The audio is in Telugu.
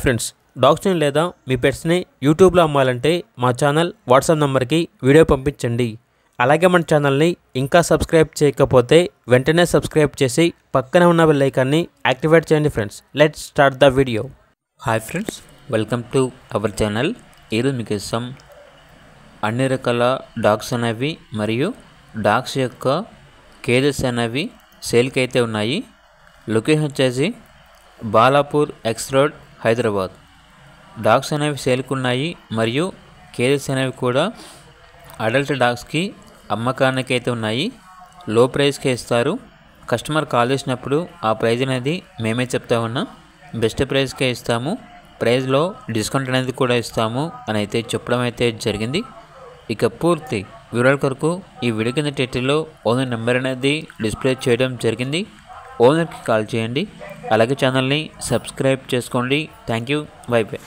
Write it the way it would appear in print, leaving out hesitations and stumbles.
ఫ్రెండ్స్, డాగ్స్ని లేదా మీ పెట్స్ని యూట్యూబ్లో అమ్మాలంటే మా ఛానల్ వాట్సాప్ నెంబర్కి వీడియో పంపించండి. అలాగే మన ఛానల్ని ఇంకా సబ్స్క్రైబ్ చేయకపోతే వెంటనే సబ్స్క్రైబ్ చేసి పక్కనే ఉన్న బెల్ ఐకాన్ని యాక్టివేట్ చేయండి. Friends, let's start the video. Hi friends, welcome to our channel. ఈరోజు మీకు ఇస్తాం అన్ని రకాల డాగ్స్ అనేవి మరియు డాగ్స్ యొక్క కేజెస్ అనేవి సేల్కి అయితే ఉన్నాయి. లొకేషన్ వచ్చేసి Balapur X road, Hyderabad. Dogs అనేవి సేల్కి ఉన్నాయి మరియు కేజెస్ అనేవి కూడా అడల్ట్ డాగ్స్కి అమ్మకానికి అయితే ఉన్నాయి. లో ప్రైస్కే ఇస్తారు. కస్టమర్ కాల్ చేసినప్పుడు ఆ ప్రైజ్ అనేది మేమే చెప్తా ఉన్నాం. బెస్ట్ ప్రైస్కే ఇస్తాము, ప్రైస్లో డిస్కౌంట్ అనేది కూడా ఇస్తాము అని అయితే చెప్పడం అయితే జరిగింది. ఇక పూర్తి వివరాల కొరకు ఈ వీడియో కింద టైటిల్లో ఓనర్ నెంబర్ అనేది డిస్ప్లే చేయడం జరిగింది. ఓనర్కి కాల్ చేయండి. అలాగే ఛానల్ని సబ్స్క్రైబ్ చేసుకోండి. Thank you. By by.